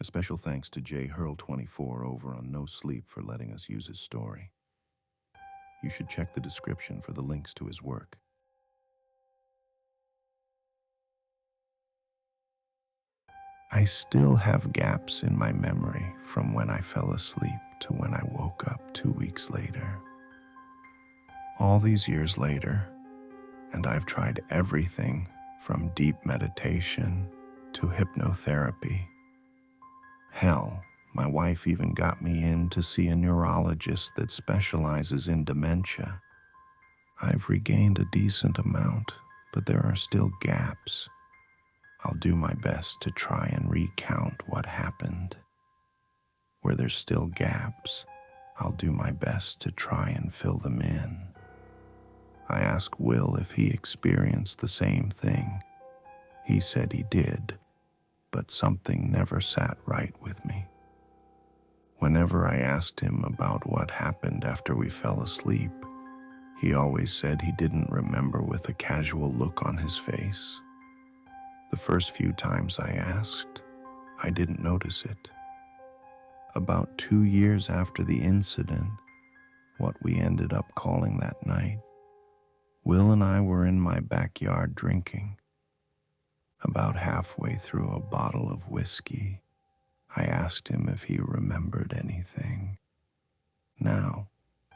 A special thanks to J Hurl24 over on No Sleep for letting us use his story. You should check the description for the links to his work. I still have gaps in my memory from when I fell asleep to when I woke up 2 weeks later. All these years later, and I've tried everything from deep meditation to hypnotherapy. Hell, my wife even got me in to see a neurologist that specializes in dementia. I've regained a decent amount, but there are still gaps. I'll do my best to try and recount what happened. Where there's still gaps, I'll do my best to try and fill them in. I asked Will if he experienced the same thing. He said he did, but something never sat right with me. Whenever I asked him about what happened after we fell asleep, he always said he didn't remember with a casual look on his face. The first few times I asked, I didn't notice it. About 2 years after the incident, what we ended up calling that night, Will and I were in my backyard drinking. About halfway through a bottle of whiskey, I asked him if he remembered anything. Now,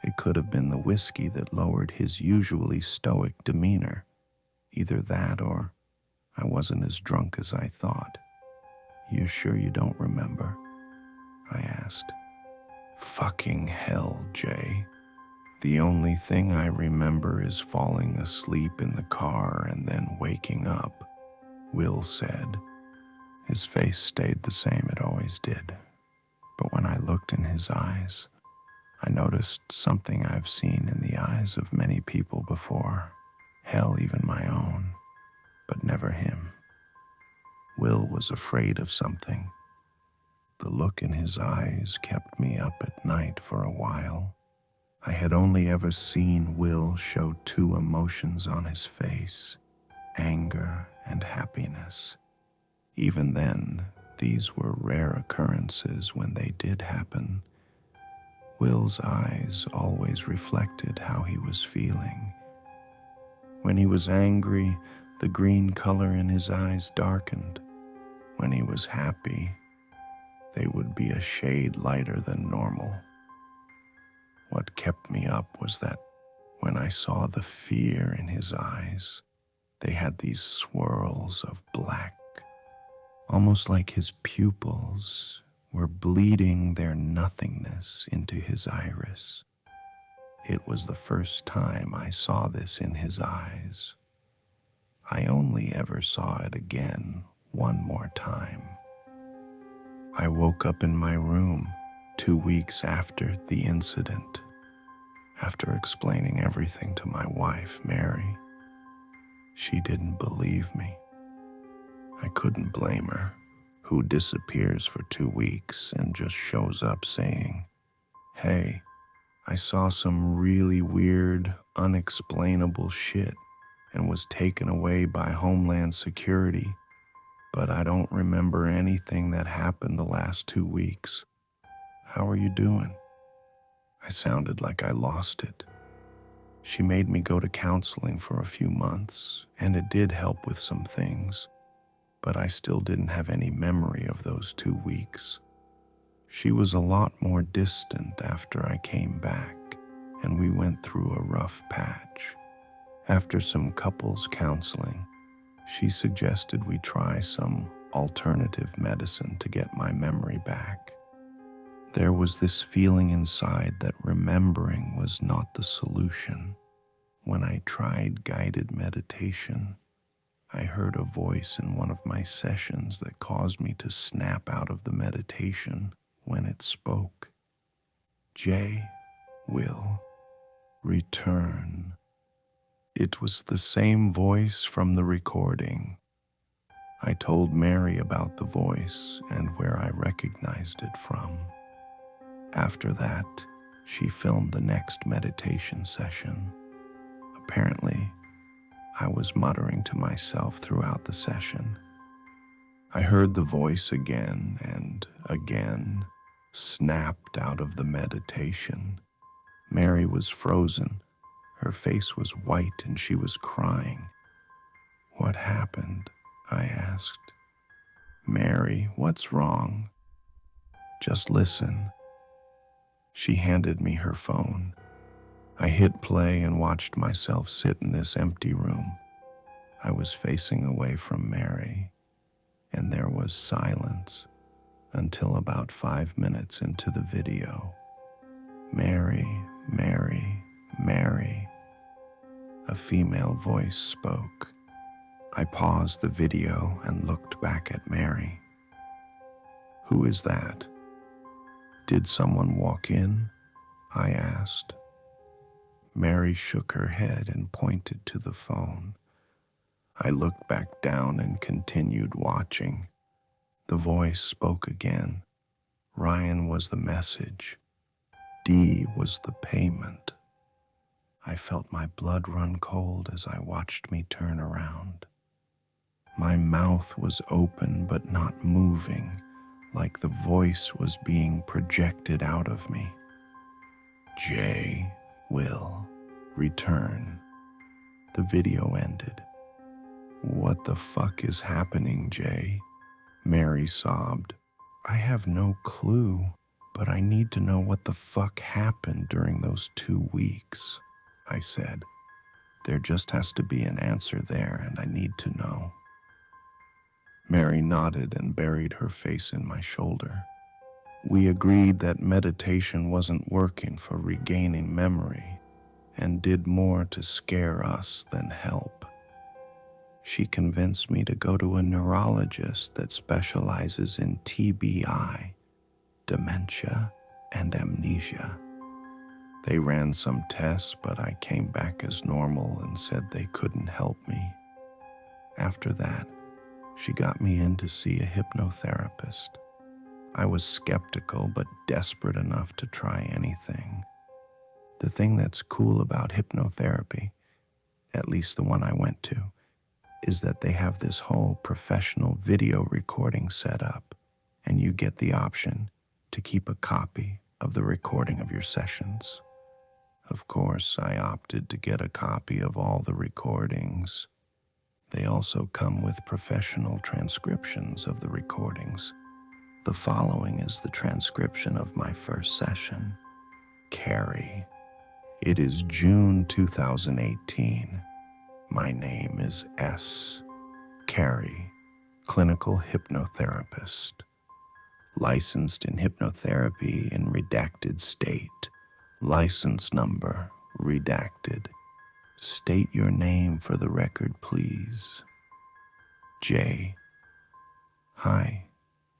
it could have been the whiskey that lowered his usually stoic demeanor. Either that or I wasn't as drunk as I thought. You sure you don't remember? I asked. Fucking hell, Jay. The only thing I remember is falling asleep in the car and then waking up, Will said. His face stayed the same it always did. But when I looked in his eyes, I noticed something I've seen in the eyes of many people before. Hell, even my own. But never him. Will was afraid of something. The look in his eyes kept me up at night for a while. I had only ever seen Will show two emotions on his face, anger and happiness. Even then, these were rare occurrences when they did happen. Will's eyes always reflected how he was feeling. When he was angry, the green color in his eyes darkened. When he was happy, they would be a shade lighter than normal. What kept me up was that when I saw the fear in his eyes, they had these swirls of black, almost like his pupils were bleeding their nothingness into his iris. It was the first time I saw this in his eyes. I only ever saw it again one more time. I woke up in my room 2 weeks after the incident, after explaining everything to my wife, Mary. She didn't believe me. I couldn't blame her. Who disappears for 2 weeks and just shows up saying, "Hey, I saw some really weird, unexplainable shit and was taken away by Homeland Security, but I don't remember anything that happened the last 2 weeks. How are you doing?" I sounded like I lost it. She made me go to counseling for a few months, and it did help with some things, but I still didn't have any memory of those 2 weeks. She was a lot more distant after I came back, and we went through a rough patch. After some couples counseling, she suggested we try some alternative medicine to get my memory back. There was this feeling inside that remembering was not the solution. When I tried guided meditation, I heard a voice in one of my sessions that caused me to snap out of the meditation when it spoke. "Jay, Will, return." It was the same voice from the recording. I told Mary about the voice and where I recognized it from. After that, she filmed the next meditation session. Apparently, I was muttering to myself throughout the session. I heard the voice again and again, snapped out of the meditation. Mary was frozen. Her face was white and she was crying. "What happened?" I asked. "Mary, what's wrong?" "Just listen." She handed me her phone. I hit play and watched myself sit in this empty room. I was facing away from Mary, and there was silence until about 5 minutes into the video. "Mary, Mary, Mary." A female voice spoke. I paused the video and looked back at Mary. "Who is that?" "Did someone walk in?" I asked. Mary shook her head and pointed to the phone. I looked back down and continued watching. The voice spoke again. Ryan was the message. D was the payment. I felt my blood run cold as I watched me turn around. My mouth was open but not moving, like the voice was being projected out of me. "Jay will return." The video ended. "What the fuck is happening, Jay?" Mary sobbed. "I have no clue, but I need to know what the fuck happened during those 2 weeks," I said. "There just has to be an answer there, and I need to know." Mary nodded and buried her face in my shoulder. We agreed that meditation wasn't working for regaining memory and did more to scare us than help. She convinced me to go to a neurologist that specializes in TBI, dementia, and amnesia. They ran some tests, but I came back as normal and said they couldn't help me. After that, she got me in to see a hypnotherapist. I was skeptical but desperate enough to try anything. The thing that's cool about hypnotherapy, at least the one I went to, is that they have this whole professional video recording set up, and you get the option to keep a copy of the recording of your sessions. Of course, I opted to get a copy of all the recordings. They also come with professional transcriptions of the recordings. The following is the transcription of my first session. Carrie. It is June 2018. My name is S. Carrie, clinical hypnotherapist. Licensed in hypnotherapy in redacted state. License number redacted. State your name for the record, please. J. Hi,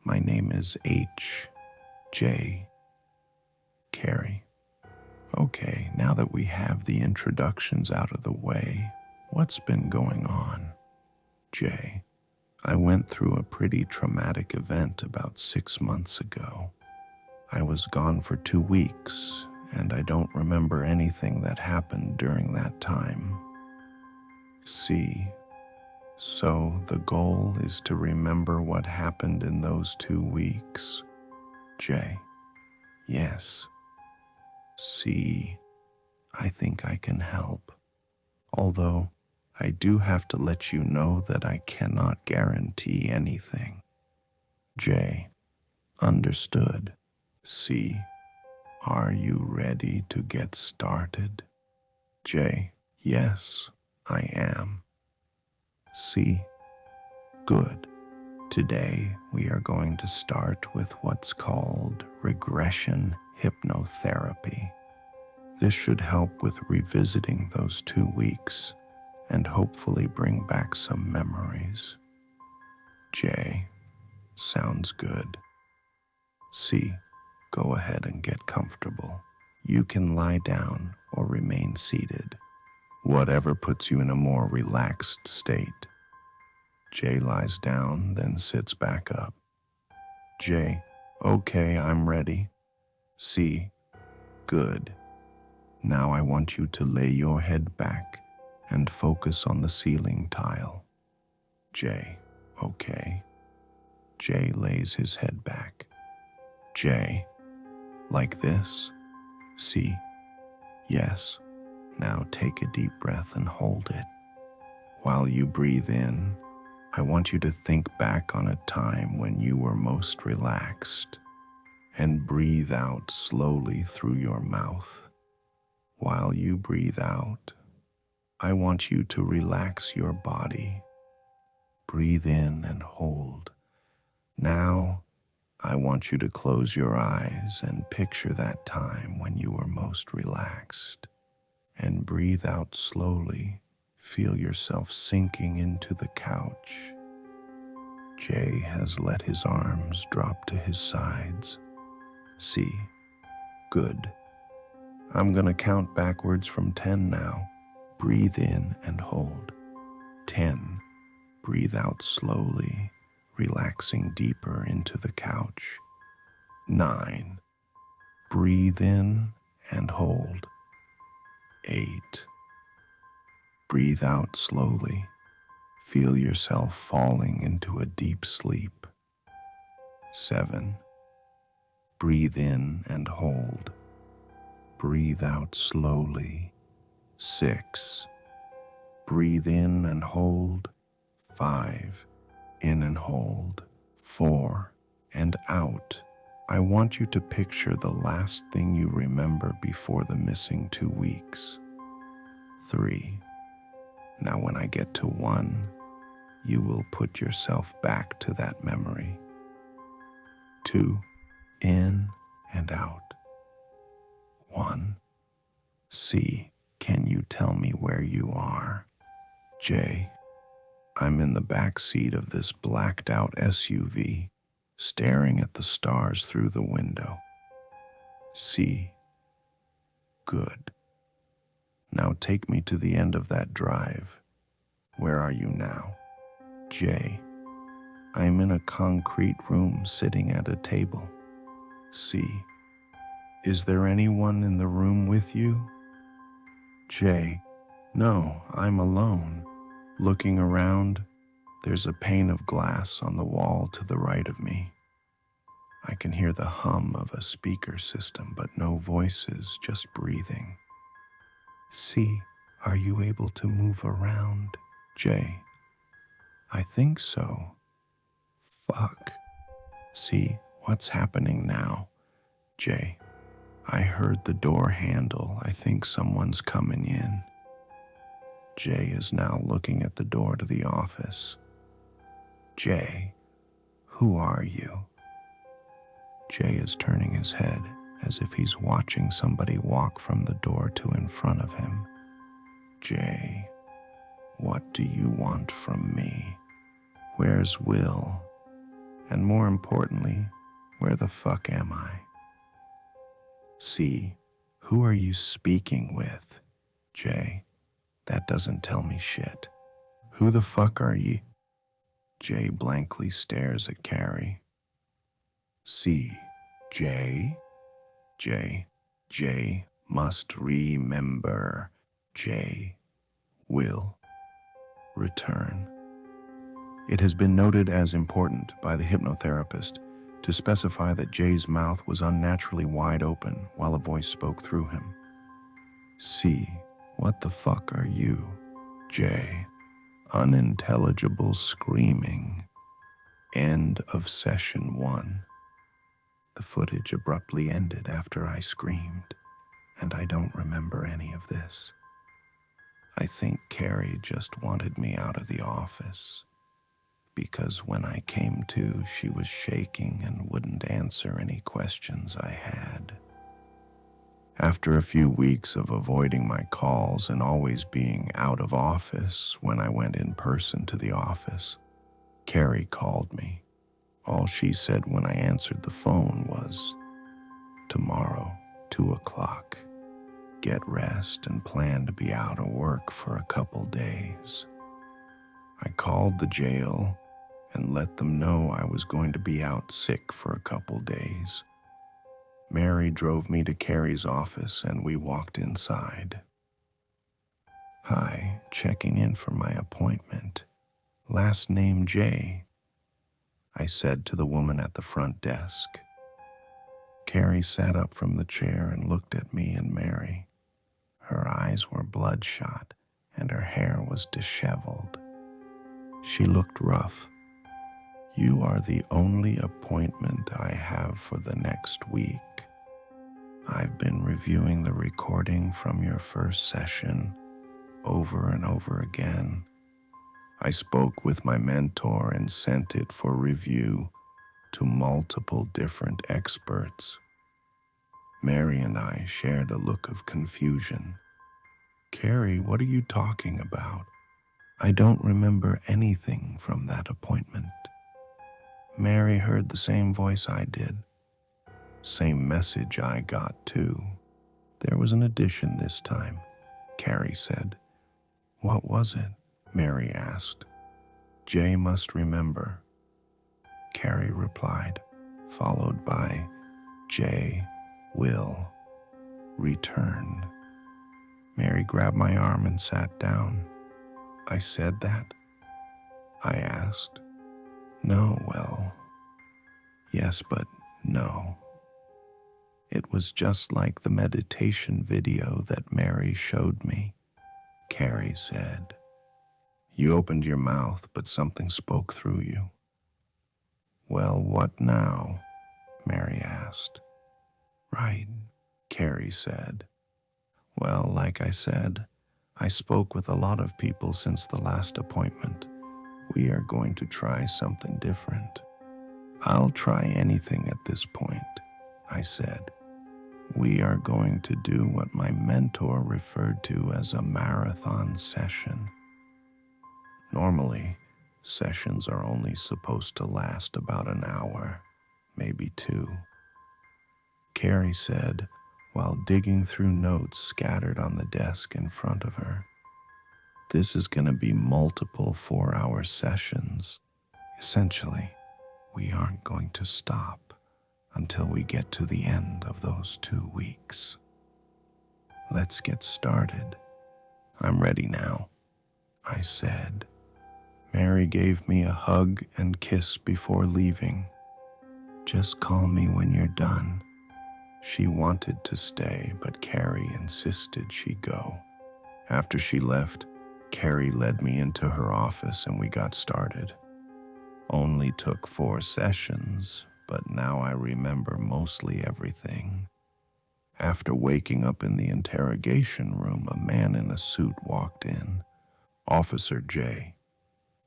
my name is H. J. Carrie. Okay, now that we have the introductions out of the way, what's been going on? J. I went through a pretty traumatic event about 6 months ago. I was gone for 2 weeks, and I don't remember anything that happened during that time. C. So the goal is to remember what happened in those 2 weeks? J. Yes. C. I think I can help. Although, I do have to let you know that I cannot guarantee anything. J. Understood. C. Are you ready to get started? J. Yes, I am. C. Good. Today, we are going to start with what's called regression hypnotherapy. This should help with revisiting those 2 weeks and hopefully bring back some memories. J. Sounds good. C. Go ahead and get comfortable. You can lie down or remain seated, whatever puts you in a more relaxed state. J lies down, then sits back up. J. Okay, I'm ready. C. Good. Now I want you to lay your head back and focus on the ceiling tile. J. Okay. Jay lays his head back. Jay, like this? See? Yes. Now take a deep breath and hold it. While you breathe in, I want you to think back on a time when you were most relaxed, and breathe out slowly through your mouth. While you breathe out, I want you to relax your body. Breathe in and hold. Now, I want you to close your eyes and picture that time when you were most relaxed. And breathe out slowly. Feel yourself sinking into the couch. Jay has let his arms drop to his sides. See? Good. I'm gonna count backwards from 10 now. Breathe in and hold. 10. Breathe out slowly, relaxing deeper into the couch. 9. Breathe in and hold. 8. Breathe out slowly. Feel yourself falling into a deep sleep. 7. Breathe in and hold. Breathe out slowly. 6. Breathe in and hold. 5. In and hold. 4. And out. I want you to picture the last thing you remember before the missing 2 weeks. 3. Now when I get to 1, you will put yourself back to that memory. 2. In and out. 1. C. Can you tell me where you are? J. I'm in the back seat of this blacked out SUV, staring at the stars through the window. C. Good. Now take me to the end of that drive. Where are you now? J. I'm in a concrete room sitting at a table. C. Is there anyone in the room with you? J. No, I'm alone. Looking around, there's a pane of glass on the wall to the right of me. I can hear the hum of a speaker system, but no voices, just breathing. C. Are you able to move around? J. I think so. Fuck. C. What's happening now? J. I heard the door handle. I think someone's coming in. J is now looking at the door to the office. J. Who are you? J is turning his head as if he's watching somebody walk from the door to in front of him. J. What do you want from me? Where's Will? And more importantly, where the fuck am I? C. Who are you speaking with? J. That doesn't tell me shit. Who the fuck are ye? J blankly stares at Carrie. C. J. J must remember. J will return. It has been noted as important by the hypnotherapist to specify that Jay's mouth was unnaturally wide open while a voice spoke through him. C. What the fuck are you? J. Unintelligible screaming. End of session 1. The footage abruptly ended after I screamed, and I don't remember any of this. I think Carrie just wanted me out of the office, because when I came to, she was shaking and wouldn't answer any questions I had. After a few weeks of avoiding my calls and always being out of office when I went in person to the office, Carrie called me. All she said when I answered the phone was, "Tomorrow, 2 o'clock. Get rest and plan to be out of work for a couple days." I called the jail and let them know I was going to be out sick for a couple days. Mary drove me to Carrie's office and we walked inside. Hi, checking in for my appointment. Last name J. I said to the woman at the front desk. Carrie sat up from the chair and looked at me and Mary. Her eyes were bloodshot and her hair was disheveled. She looked rough. You are the only appointment I have for the next week. I've been reviewing the recording from your first session over and over again. I spoke with my mentor and sent it for review to multiple different experts. Mary and I shared a look of confusion. Carrie, what are you talking about? I don't remember anything from that appointment. Mary heard the same voice I did. Same message I got too. There was an addition this time, Carrie said. What was it? Mary asked. Jay must remember, Carrie replied, followed by Jay will return. Mary grabbed my arm and sat down. I said that? I asked. No, well, yes, but no. It was just like the meditation video that Mary showed me, Carrie said. You opened your mouth, but something spoke through you. Well, what now? Mary asked. Right, Carrie said. Well, like I said, I spoke with a lot of people since the last appointment. We are going to try something different. I'll try anything at this point, I said. We are going to do what my mentor referred to as a marathon session. Normally, sessions are only supposed to last about an hour, maybe 2. Carrie said, while digging through notes scattered on the desk in front of her. This is going to be multiple 4-hour sessions. Essentially, we aren't going to stop until we get to the end of those 2 weeks. Let's get started. I'm ready now, I said. Mary gave me a hug and kiss before leaving. Just call me when you're done. She wanted to stay, but Carrie insisted she go. After she left, Carrie led me into her office and we got started. Only took 4 sessions, but now I remember mostly everything. After waking up in the interrogation room, a man in a suit walked in. Officer J.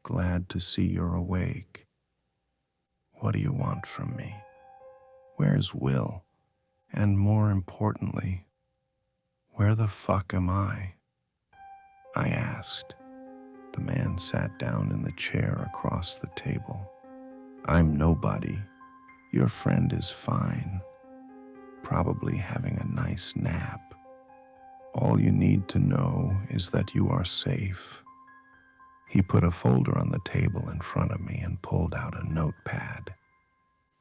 Glad to see you're awake. What do you want from me? Where's Will? And more importantly, where the fuck am I? I asked. The man sat down in the chair across the table. I'm nobody. Your friend is fine. Probably having a nice nap. All you need to know is that you are safe. He put a folder on the table in front of me and pulled out a notepad.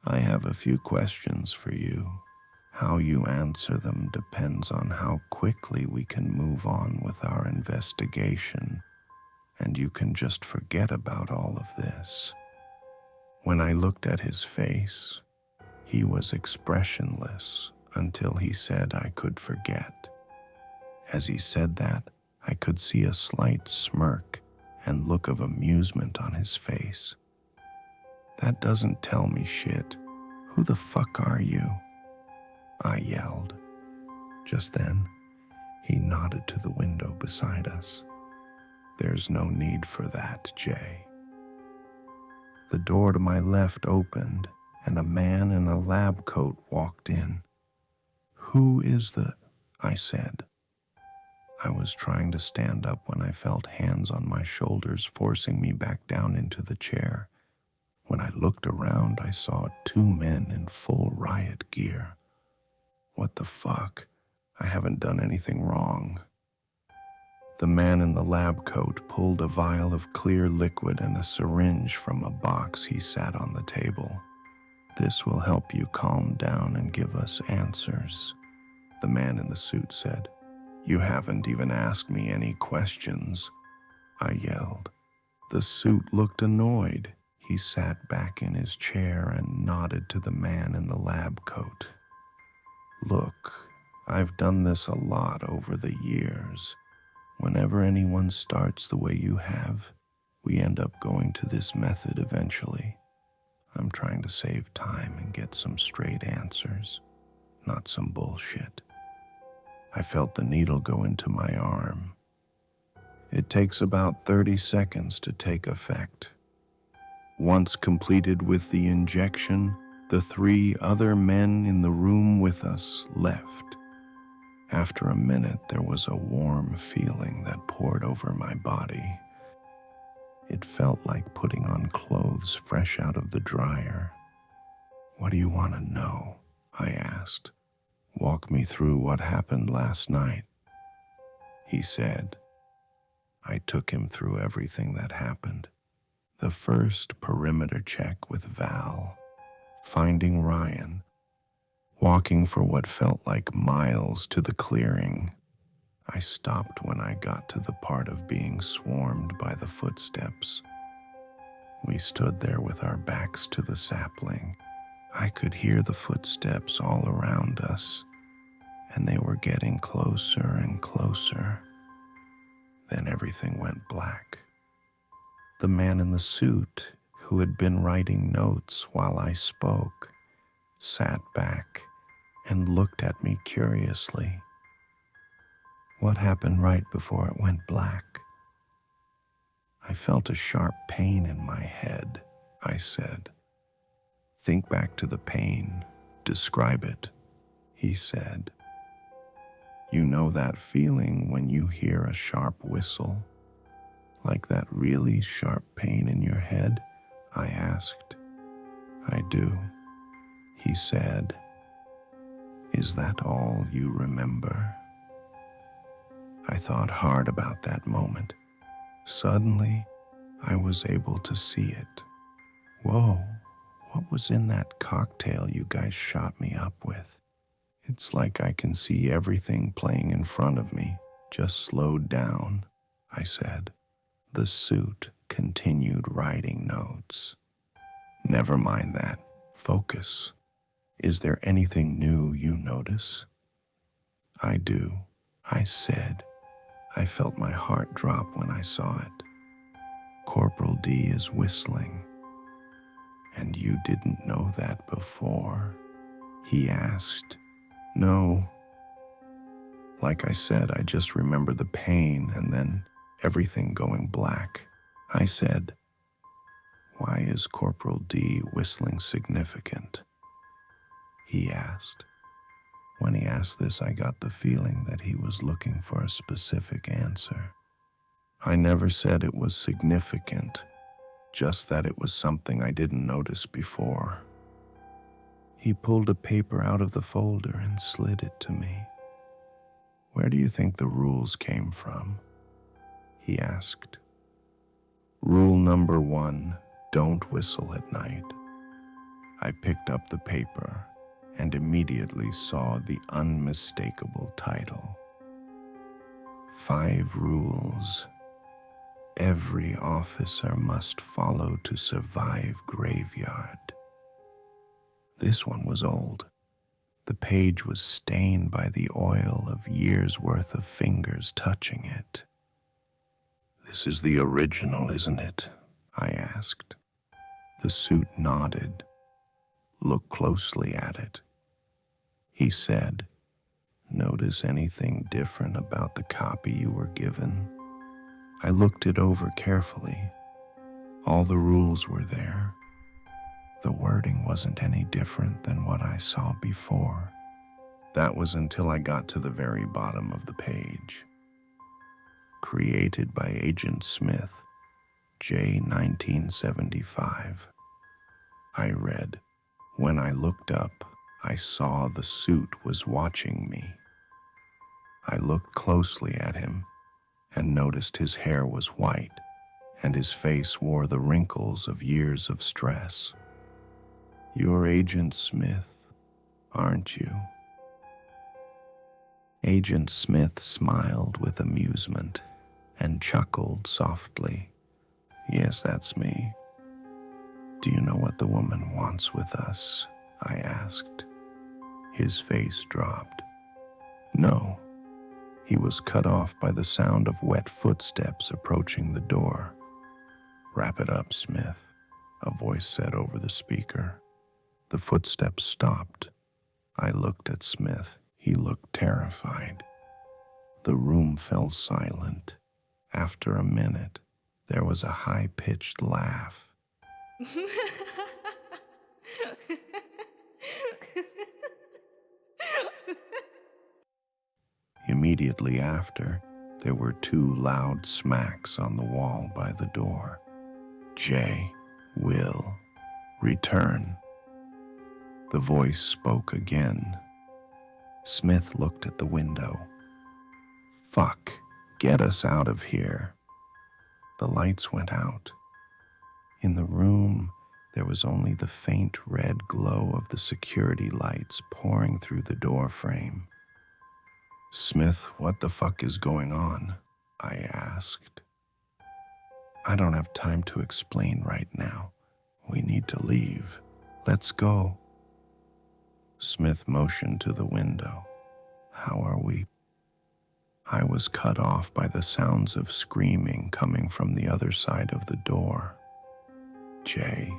I have a few questions for you. How you answer them depends on how quickly we can move on with our investigation, and you can just forget about all of this. When I looked at his face, he was expressionless until he said I could forget. As he said that, I could see a slight smirk and look of amusement on his face. That doesn't tell me shit. Who the fuck are you? I yelled. Just then, he nodded to the window beside us. There's no need for that, Jay. The door to my left opened, and a man in a lab coat walked in. Who is the... I said. I was trying to stand up when I felt hands on my shoulders forcing me back down into the chair. When I looked around, I saw 2 men in full riot gear. What the fuck? I haven't done anything wrong. The man in the lab coat pulled a vial of clear liquid and a syringe from a box he sat on the table. This will help you calm down and give us answers, the man in the suit said. You haven't even asked me any questions, I yelled. The suit looked annoyed. He sat back in his chair and nodded to the man in the lab coat. "Look, I've done this a lot over the years. Whenever anyone starts the way you have, we end up going to this method eventually. I'm trying to save time and get some straight answers, not some bullshit." I felt the needle go into my arm. It takes about 30 seconds to take effect. Once completed with the injection, the 3 other men in the room with us left. After a minute, there was a warm feeling that poured over my body. It felt like putting on clothes fresh out of the dryer. "What do you want to know?" I asked. "Walk me through what happened last night," he said. I took him through everything that happened. The first perimeter check with Val, finding Ryan, walking for what felt like miles to the clearing. I stopped when I got to the part of being swarmed by the footsteps. We stood there with our backs to the sapling. I could hear the footsteps all around us, and they were getting closer and closer. Then everything went black. The man in the suit, who had been writing notes while I spoke, sat back and looked at me curiously. "What happened right before it went black?" "I felt a sharp pain in my head," I said. "Think back to the pain. Describe it," he said. "You know that feeling when you hear a sharp whistle? Like that really sharp pain in your head?" I asked. "I do," he said. "Is that all you remember?" I thought hard about that moment. Suddenly, I was able to see it. "Whoa, what was in that cocktail you guys shot me up with? It's like I can see everything playing in front of me, just slowed down," I said. The suit continued writing notes. "Never mind that. Focus. Is there anything new you notice?" "I do," I said. I felt my heart drop when I saw it. "Corporal D is whistling." "And you didn't know that before?" he asked. "No. Like I said, I just remember the pain and then everything going black." I said, "Why is Corporal D whistling significant?" he asked. When he asked this, I got the feeling that he was looking for a specific answer. I never said it was significant, just that it was something I didn't notice before. He pulled a paper out of the folder and slid it to me. "Where do you think the rules came from?" he asked. "Rule number 1, don't whistle at night." I picked up the paper and immediately saw the unmistakable title. 5 rules every officer must follow to survive graveyard. This one was old. The page was stained by the oil of years' worth of fingers touching it. "This is the original, isn't it?" I asked. The suit nodded. "Look closely at it," he said. "Notice anything different about the copy you were given?" I looked it over carefully. All the rules were there. The wording wasn't any different than what I saw before. That was until I got to the very bottom of the page. "Created by Agent Smith, J. 1975. I read. When I looked up, I saw the suit was watching me. I looked closely at him and noticed his hair was white and his face wore the wrinkles of years of stress. "You're Agent Smith, aren't you?" Agent Smith smiled with amusement and chuckled softly. "Yes, that's me." "Do you know what the woman wants with us?" I asked. His face dropped. No. He was cut off by the sound of wet footsteps approaching the door. "Wrap it up, Smith," a voice said over the speaker. The footsteps stopped. I looked at Smith. He looked terrified. The room fell silent. After a minute, there was a high-pitched laugh. Immediately after, there were 2 loud smacks on the wall by the door. "Jay, Will, return." The voice spoke again. Smith looked at the window. "Fuck, get us out of here." The lights went out. In the room, there was only the faint red glow of the security lights pouring through the door frame. "Smith, what the fuck is going on?" I asked. "I don't have time to explain right now. We need to leave. Let's go." Smith motioned to the window. "How are we?" I was cut off by the sounds of screaming coming from the other side of the door. "Jay,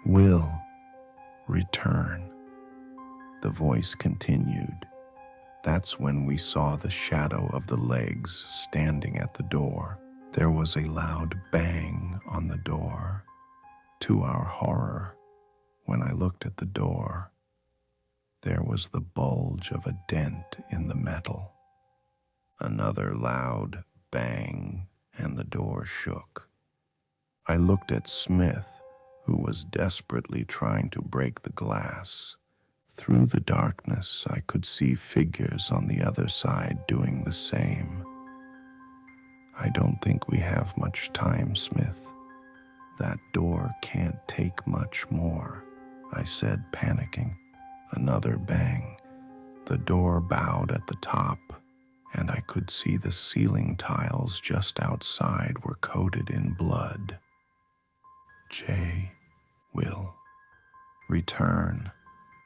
Will, return." The voice continued. That's when we saw the shadow of the legs standing at the door. There was a loud bang on the door. To our horror, when I looked at the door, there was the bulge of a dent in the metal. Another loud bang, and the door shook. I looked at Smith, who was desperately trying to break the glass. Through the darkness, I could see figures on the other side doing the same. "I don't think we have much time, Smith. That door can't take much more," I said, panicking. Another bang. The door bowed at the top, and I could see the ceiling tiles just outside were coated in blood. "Jay, Will, return."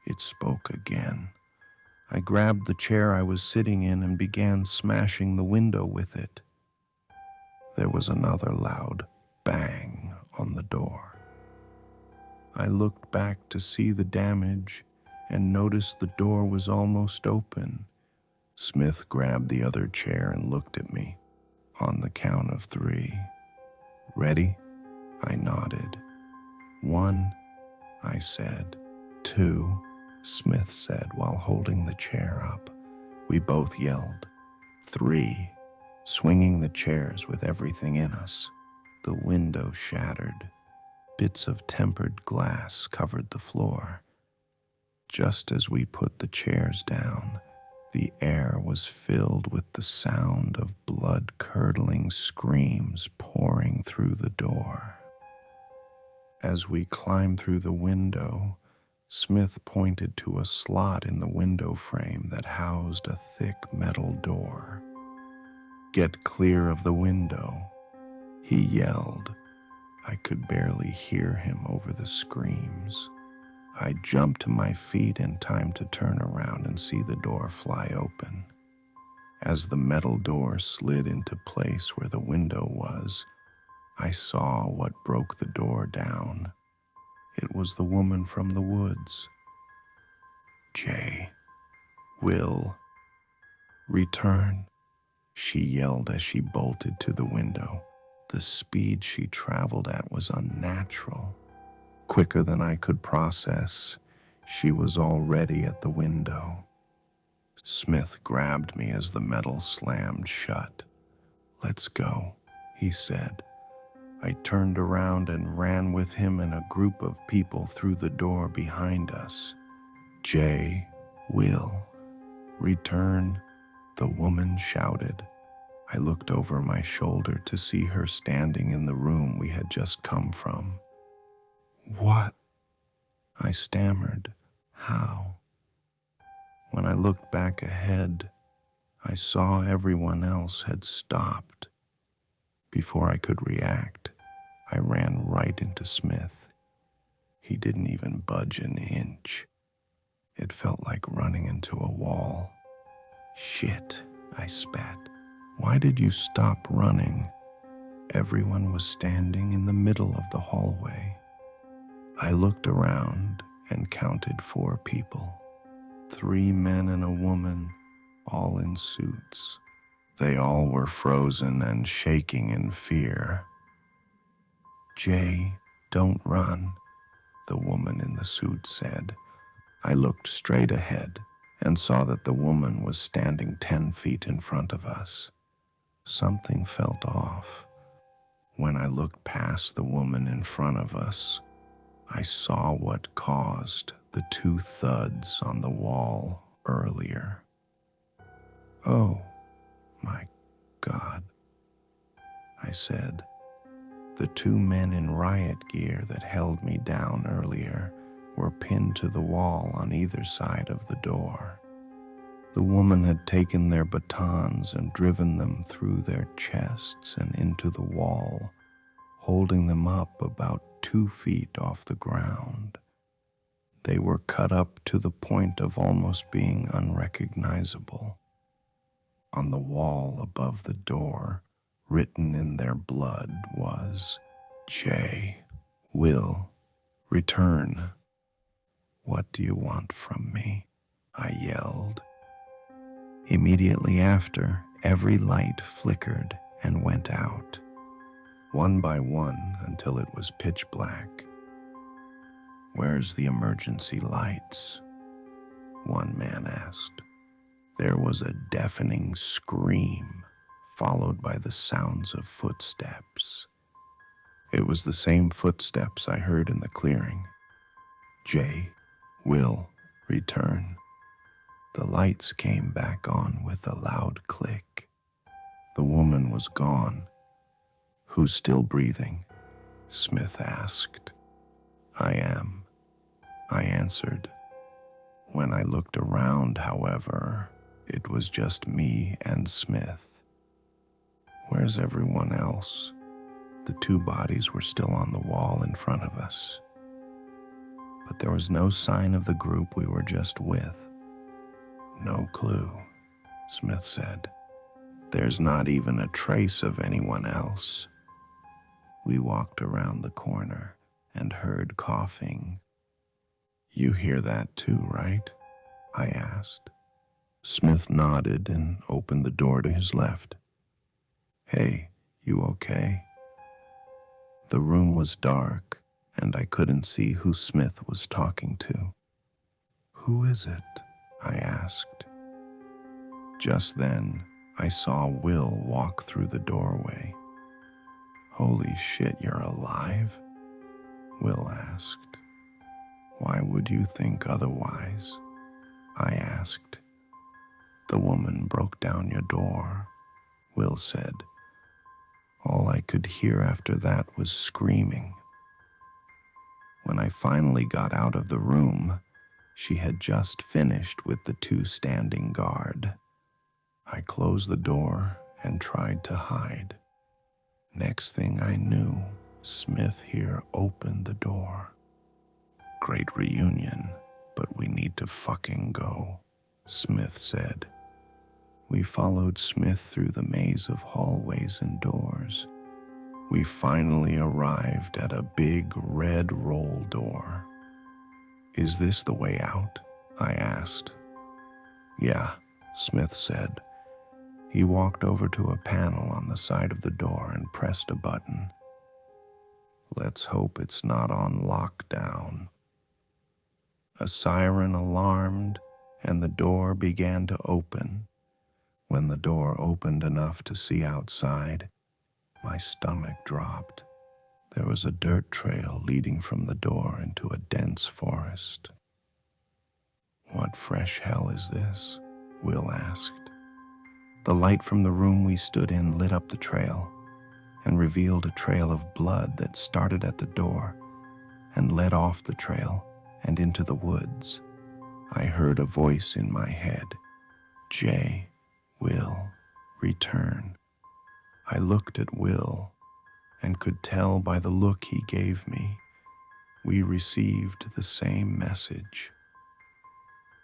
It spoke again. I grabbed the chair I was sitting in and began smashing the window with it. There was another loud bang on the door. I looked back to see the damage and noticed the door was almost open. Smith grabbed the other chair and looked at me. On the count of 3. "Ready?" I nodded. "1, I said. 2, Smith said while holding the chair up. We both yelled. 3, swinging the chairs with everything in us. The window shattered. Bits of tempered glass covered the floor. Just as we put the chairs down, the air was filled with the sound of blood-curdling screams pouring through the door. As we climbed through the window, Smith pointed to a slot in the window frame that housed a thick metal door. "Get clear of the window," he yelled. I could barely hear him over the screams. I jumped to my feet in time to turn around and see the door fly open. As the metal door slid into place where the window was, I saw what broke the door down. It was the woman from the woods. "Jay, Will, return," she yelled as she bolted to the window. The speed she traveled at was unnatural. Quicker than I could process, she was already at the window. Smith grabbed me as the metal slammed shut. "Let's go," he said. I turned around and ran with him and a group of people through the door behind us. "Jay, Will, return," the woman shouted. I looked over my shoulder to see her standing in the room we had just come from. "What?" I stammered. "How?" When I looked back ahead, I saw everyone else had stopped. Before I could react, I ran right into Smith. He didn't even budge an inch. It felt like running into a wall. "Shit," I spat. "Why did you stop running?" Everyone was standing in the middle of the hallway. I looked around and counted 4 people. 3 men and a woman, all in suits. They all were frozen and shaking in fear. "Jay, don't run," the woman in the suit said. I looked straight ahead and saw that the woman was standing 10 feet in front of us. Something felt off. When I looked past the woman in front of us, I saw what caused the 2 thuds on the wall earlier. "Oh, my God," I said. The 2 men in riot gear that held me down earlier were pinned to the wall on either side of the door. The woman had taken their batons and driven them through their chests and into the wall, holding them up about 2 feet off the ground. They were cut up to the point of almost being unrecognizable. On the wall above the door, written in their blood, was, "Jay, Will, return." "What do you want from me?" I yelled. Immediately after, every light flickered and went out, one by one until it was pitch black. "Where's the emergency lights?" one man asked. There was a deafening scream, followed by the sounds of footsteps. It was the same footsteps I heard in the clearing. "Jay, Will, return." The lights came back on with a loud click. The woman was gone. "Who's still breathing?" Smith asked. "I am," I answered. When I looked around, however, it was just me and Smith. "Where's everyone else?" The 2 bodies were still on the wall in front of us, but there was no sign of the group we were just with. "No clue," Smith said. "There's not even a trace of anyone else." We walked around the corner and heard coughing. "You hear that too, right?" I asked. Smith nodded and opened the door to his left. "Hey, you okay?" The room was dark, and I couldn't see who Smith was talking to. "Who is it?" I asked. Just then, I saw Will walk through the doorway. "Holy shit, you're alive?" Will asked. "Why would you think otherwise?" I asked. "The woman broke down your door," Will said. All I could hear after that was screaming. When I finally got out of the room, she had just finished with the 2 standing guard. I closed the door and tried to hide. Next thing I knew, Smith here opened the door. "Great reunion, but we need to fucking go," Smith said. We followed Smith through the maze of hallways and doors. We finally arrived at a big red roll door. "Is this the way out?" I asked. "Yeah," Smith said. He walked over to a panel on the side of the door and pressed a button. "Let's hope it's not on lockdown." A siren alarmed, and the door began to open. When the door opened enough to see outside, my stomach dropped. There was a dirt trail leading from the door into a dense forest. "What fresh hell is this?" Will asked. The light from the room we stood in lit up the trail and revealed a trail of blood that started at the door and led off the trail and into the woods. I heard a voice in my head, "Jay, Will, return." I looked at Will and could tell by the look he gave me We received the same message.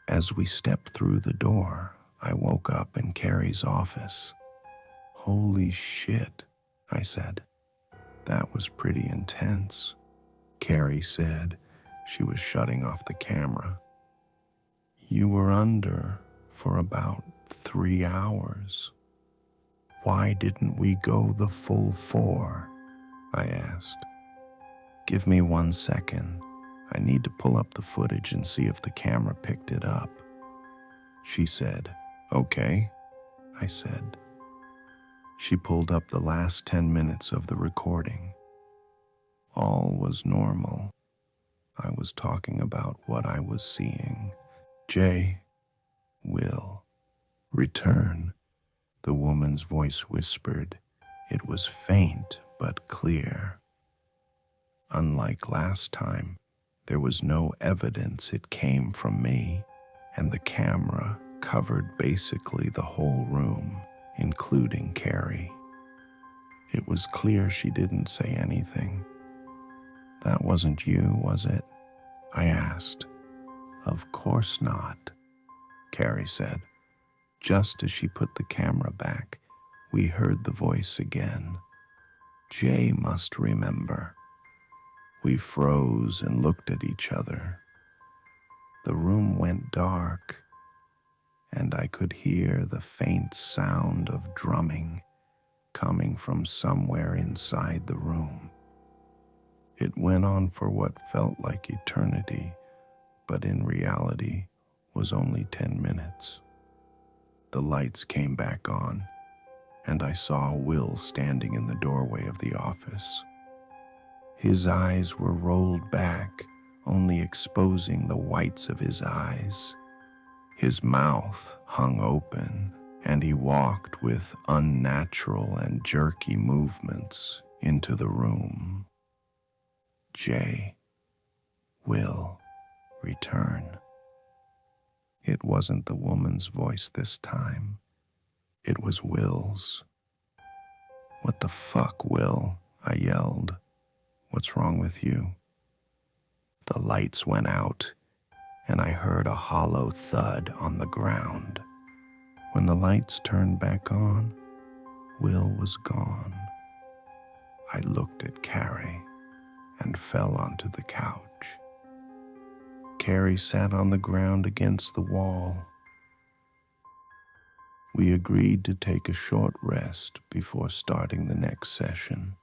As we stepped through the door, I woke up in Carrie's office. "Holy shit," I said. "That was pretty intense." Carrie said she was shutting off the camera. "You were under for about 3 hours. Why didn't we go the full 4? I asked. "Give me 1 second. I need to pull up the footage and see if the camera picked it up." She said, "Okay," I said. She pulled up the last 10 minutes of the recording. All was normal. I was talking about what I was seeing. "Jay will return," the woman's voice whispered. It was faint but clear. Unlike last time, there was no evidence it came from me, and the camera covered basically the whole room, including Carrie. It was clear she didn't say anything. "That wasn't you, was it?" I asked. "Of course not," Carrie said. Just as she put the camera back, we heard the voice again. "Jay must remember." We froze and looked at each other. The room went dark, and I could hear the faint sound of drumming coming from somewhere inside the room. It went on for what felt like eternity, but in reality was only 10 minutes. The lights came back on, and I saw Will standing in the doorway of the office. His eyes were rolled back, only exposing the whites of his eyes. His mouth hung open, and he walked with unnatural and jerky movements into the room. "Jay will return." It wasn't the woman's voice this time. It was Will's. "What the fuck, Will?" I yelled. "What's wrong with you?" The lights went out, and I heard a hollow thud on the ground. When the lights turned back on, Will was gone. I looked at Carrie and fell onto the couch. Carrie sat on the ground against the wall. We agreed to take a short rest before starting the next session.